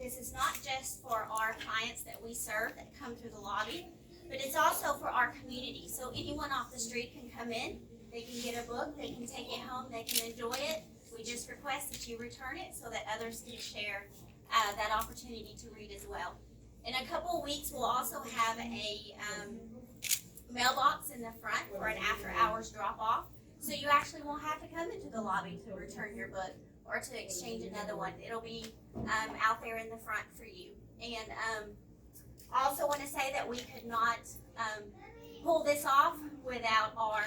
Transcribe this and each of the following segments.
this is not just for our clients that we serve that come through the lobby, but it's also for our community. So anyone off the street can come in, they can get a book, they can take it home, they can enjoy it. We just request that you return it so that others can share that opportunity to read as well. In a couple of weeks, we'll also have a mailbox in the front for an after-hours drop-off. So you actually won't have to come into the lobby to return your book or to exchange another one. It'll be out there in the front for you. And I also want to say that we could not pull this off without our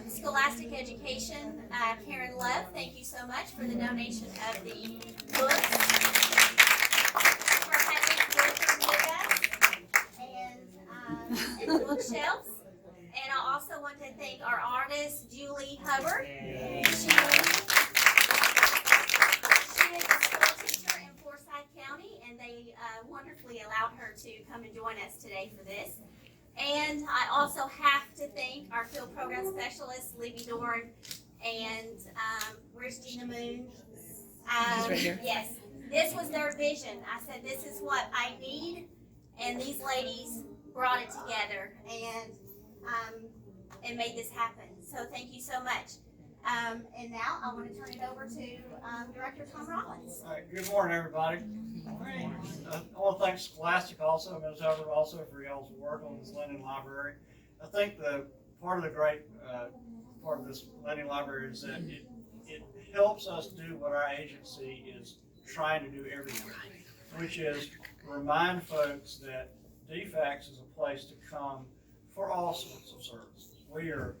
Scholastic Education. Karen Love, thank you so much for the donation of the books, for having books with us, and the bookshelves. And I also want to thank our artist, Julie Hubbard. She is a school teacher in Forsyth County, and they wonderfully allowed her to come and join us today for this. And I also have to thank our field program specialist, Libby Dorn, and where's Gina Moon? Right here. Yes, this was their vision. I said, this is what I need, and these ladies brought it together and made this happen. So thank you so much. And now I want to turn it over to Director Tom Rollins. All right, good morning, everybody. I want to thank Scholastic also, Ms. Hubbard, also for y'all's work on this lending library. I think the part of the great part of this lending library is that it helps us do what our agency is trying to do every year, which is remind folks that DFCS is a place to come for all sorts of services. We are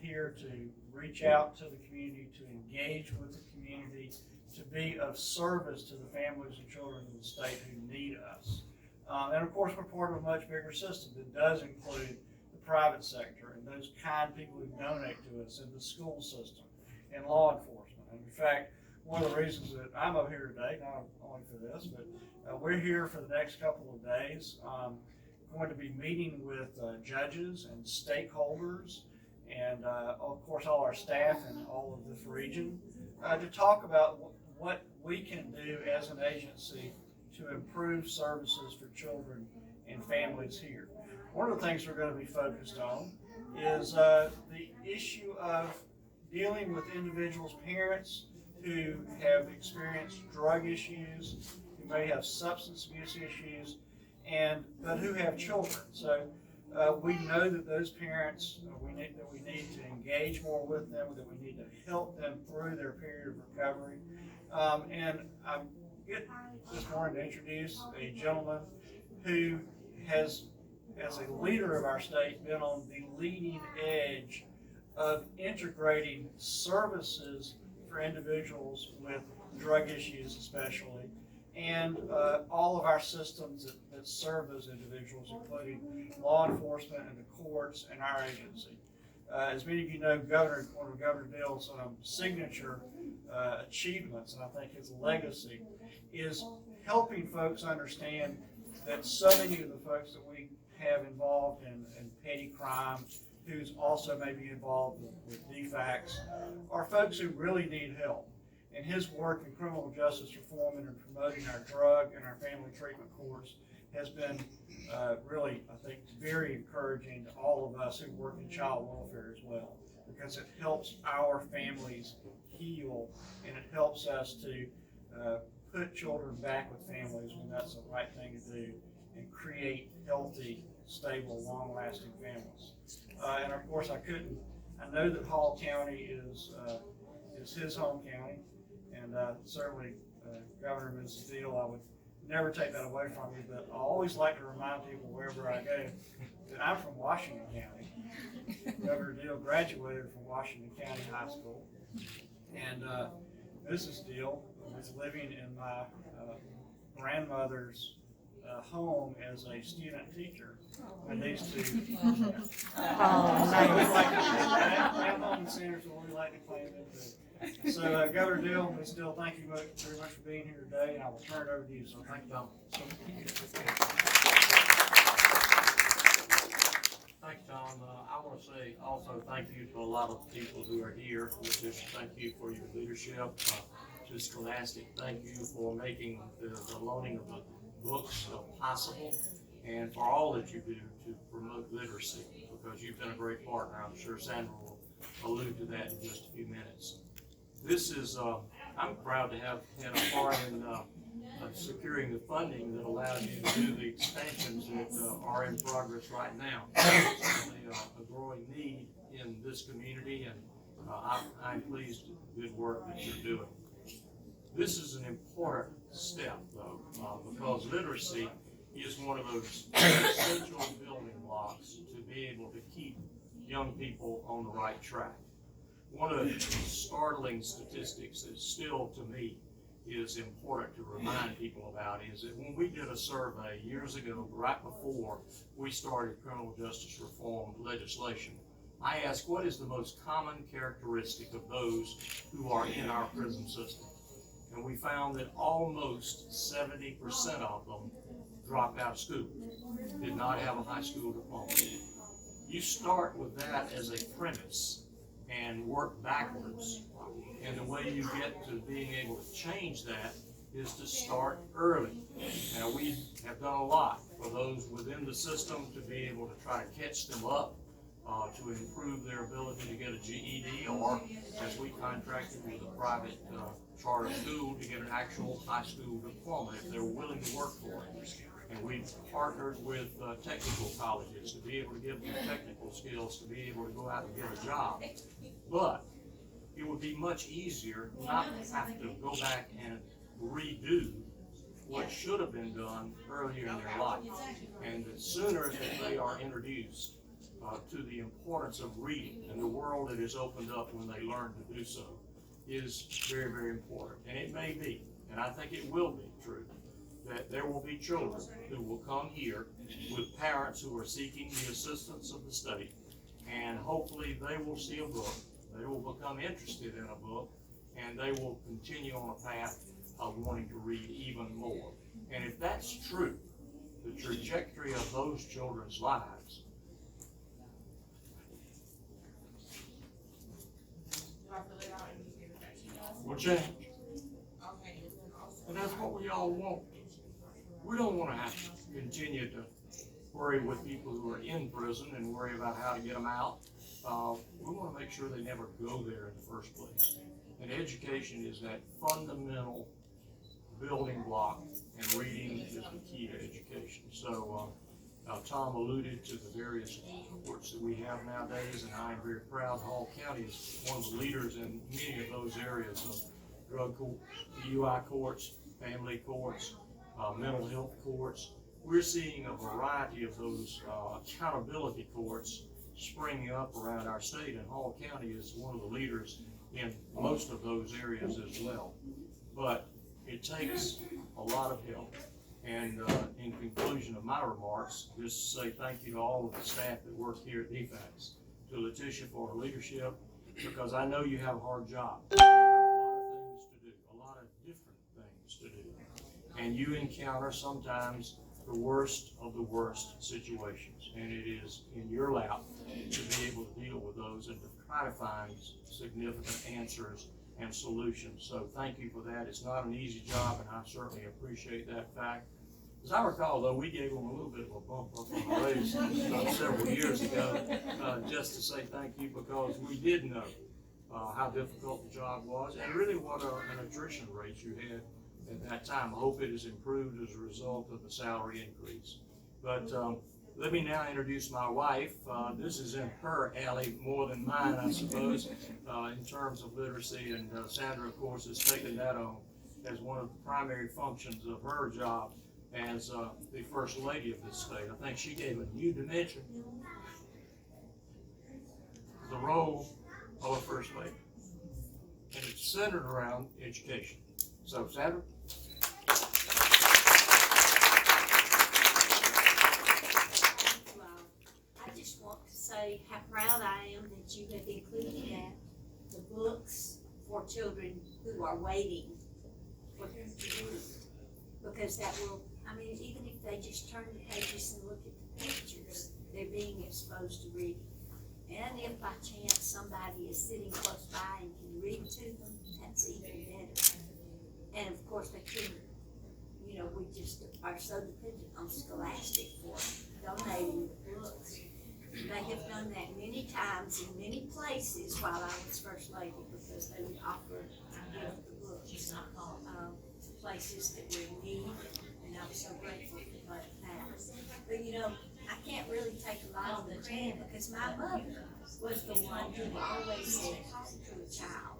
here to reach out to the community, to engage with the community, to be of service to the families and children in the state who need us. And of course, we're part of a much bigger system that does include the private sector and those kind people who donate to us in the school system and law enforcement. And in fact, one of the reasons that I'm up here today, not only for this, but we're here for the next couple of days. Going to be meeting with judges and stakeholders and of course all our staff in all of this region to talk about what we can do as an agency to improve services for children and families here. One of the things we're going to be focused on is the issue of dealing with individuals, parents who have experienced drug issues, who may have substance abuse issues, but who have children. So we know that those parents, we need to engage more with them, that we need to help them through their period of recovery. And I get this morning to introduce a gentleman who has, as a leader of our state, been on the leading edge of integrating services for individuals with drug issues especially, and all of our systems that serve those individuals, including law enforcement and the courts and our agency. As many of you know, one of Governor Dale's signature achievements, and I think his legacy, is helping folks understand that so many of the folks that we have involved in petty crime, who's also maybe involved with DFCS, are folks who really need help. And his work in criminal justice reform and in promoting our drug and our family treatment courts has been really, I think, very encouraging to all of us who work in child welfare as well, because it helps our families heal and it helps us to put children back with families when that's the right thing to do and create healthy, stable, long-lasting families. And of course, I know that Hall County is his home county, and certainly Governor Ms. Steele, I would never take that away from you, but I always like to remind people wherever I go that I'm from Washington County. Governor Deal graduated from Washington County High School, and Mrs. Deal was living in my grandmother's home as a student teacher when these two. Grandma and Centerville, we like to claim them too. So Governor Deal, Ms. Deal, thank you very much for being here today, and I will turn it over to you. So thank you, Tom. Thanks, Tom. I want to say also thank you to a lot of people who are here. Just thank you for your leadership, to Scholastic, thank you for making the loaning of the books possible, and for all that you do to promote literacy, because you've been a great partner. I'm sure Sandra will allude to that in just a few minutes. This is, I'm proud to have had a part in securing the funding that allowed you to do the expansions that are in progress right now. Certainly a growing need in this community, and I'm pleased with the good work that you're doing. This is an important step, though, because literacy is one of those essential building blocks to be able to keep young people on the right track. One of the startling statistics that still, to me, is important to remind people about is that when we did a survey years ago, right before we started criminal justice reform legislation, I asked, what is the most common characteristic of those who are in our prison system? And we found that almost 70% of them dropped out of school, did not have a high school diploma. You start with that as a premise and work backwards. And the way you get to being able to change that is to start early. Now, we have done a lot for those within the system to be able to try to catch them up, to improve their ability to get a GED, or as we contracted with a private charter school to get an actual high school diploma if they're willing to work for it. And we've partnered with technical colleges to be able to give them technical skills to be able to go out and get a job. But it would be much easier not to have to go back and redo what should have been done earlier in their life. And the sooner that they are introduced to the importance of reading and the world that is opened up when they learn to do so is very, very important. And it may be, and I think it will be true, that there will be children who will come here with parents who are seeking the assistance of the state, and hopefully they will see a book, they will become interested in a book, and they will continue on a path of wanting to read even more. And if that's true, the trajectory of those children's lives will change. And that's what we all want. We don't want to have to continue to worry with people who are in prison and worry about how to get them out. We want to make sure they never go there in the first place. And education is that fundamental building block, and reading is the key to education. So Tom alluded to the various courts that we have nowadays, and I am very proud Hall County is one of the leaders in many of those areas of drug court, DUI courts, family courts, mental health courts. We're seeing a variety of those accountability courts springing up around our state, and Hall County is one of the leaders in most of those areas as well. But it takes a lot of help. And in conclusion of my remarks, just say thank you to all of the staff that work here at DFCS, to Letitia for her leadership, because I know you have a hard job. You have a lot of things to do, a lot of different things to do. And you encounter sometimes the worst of the worst situations. And it is in your lap to be able to deal with those and to try to find significant answers and solutions. So thank you for that. It's not an easy job, and I certainly appreciate that fact. As I recall, though, we gave them a little bit of a bump up on the raise several years ago, just to say thank you, because we did know how difficult the job was, and really what an attrition rate you had at that time. I hope it has improved as a result of the salary increase. But let me now introduce my wife. This is in her alley more than mine, I suppose, in terms of literacy. And Sandra, of course, has taken that on as one of the primary functions of her job as the First Lady of this state. I think she gave a new dimension to the role of a First Lady. And it's centered around education. So, Sandra? I just want to say how proud I am that you have included that, the books for children who are waiting for them to read. Because that will, I mean, even if they just turn the pages and look at the pictures, they're being exposed to reading. And if by chance somebody is sitting close by and can read to them, that's even better. places while I was first lady, because they would offer to give the books, places that were in need, and I was so grateful for that. But you know, I can't really take a lot on the hand, because my mother was the one who always said to a child,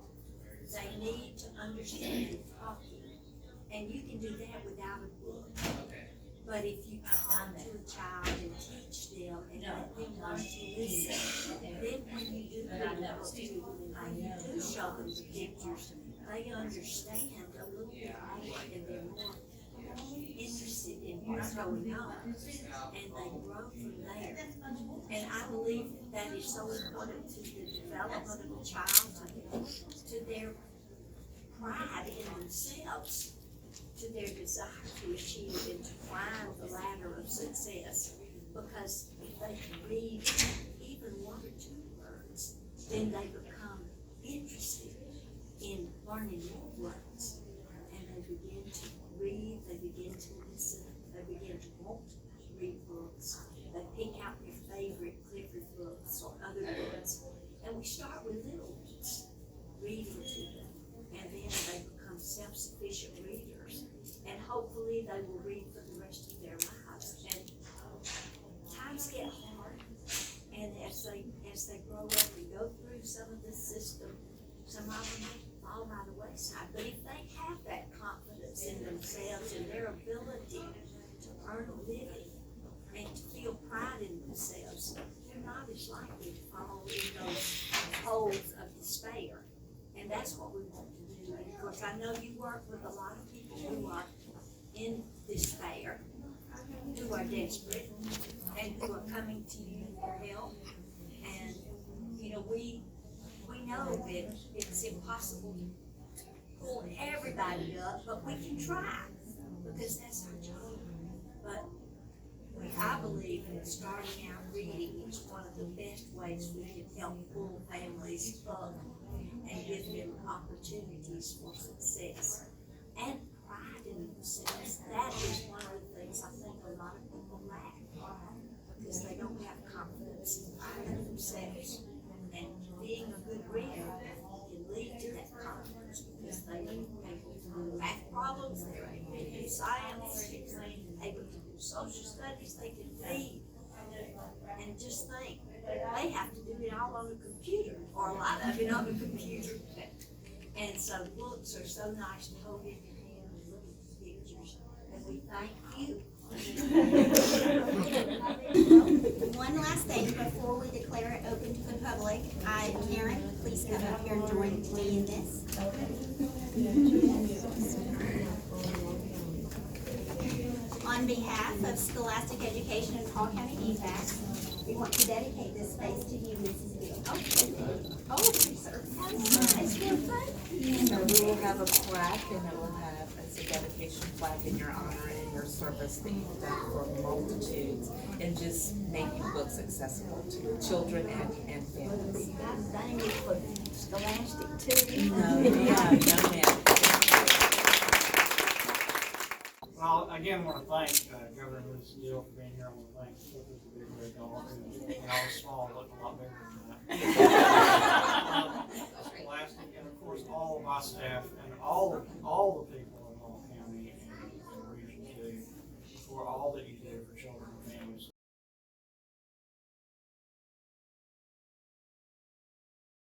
they need to understand talking, and you can do that without a book. But if you talk to a child and teach them and let them learn to listen, then when you do bring the book to them and you do show them the pictures, they understand a little bit more, and they're more interested in what's going on, and they grow from there. And I believe that is so important to the development of a child, to their pride in themselves, to their desire to achieve and to climb the ladder of success. Because if they can read even one or two words, then they become interested in learning more words, and they begin to read, they begin to listen, they begin to want to read books. They pick out their favorite Clifford books or other books, and we start with little ones, reading to them, and then they become self-sufficient readers, and hopefully they will read for the rest of their lives. And times get hard, and as they grow up and go through some of the system, some of them fall by the wayside. But if they have that confidence in themselves and their ability to earn a living and to feel pride in themselves, they're not as likely to fall in those holes of despair. And that's what we want to do. And of course, I know you work with a lot of people who are in despair, who are desperate, and who are coming to you for help. And, you know, we know that it's impossible to pull everybody up, but we can try, because that's our job. But I believe that starting out reading is one of the best ways we can help pull families up and give them opportunities for success and pride in themselves. That is one of the things I think a lot of people lack, because they don't have confidence and pride in themselves. And being a good reader can lead to that confidence, because they are able to do math problems, they're able to do science, they're able to do social studies, they can read and just think. They have to do it all on a computer, or a lot of it on a computer. And so books are so nice to hold in your hand and look at the pictures. And we thank you. One last thing before we declare it open to the public. Karen, please come up here and join me in this. On behalf of Scholastic Education and Hall County DFCS, we want to dedicate this space to you, Mrs. Gill. Oh, sir. That's nice. Well, thank you. So we will have a plaque, and it will have a dedication plaque in your honor and your service that you've done for multitudes, and just making books accessible to children and families. Thank you for Scholastic too. No, ma'am. Well, again, I want to thank Governor Ms. Gill for being here. I want to thank the big red dog. When I was small, it looked a lot bigger than that. Scholastic, and of course all of my staff and all the people in Hall County and Region 2 for all that you do for children and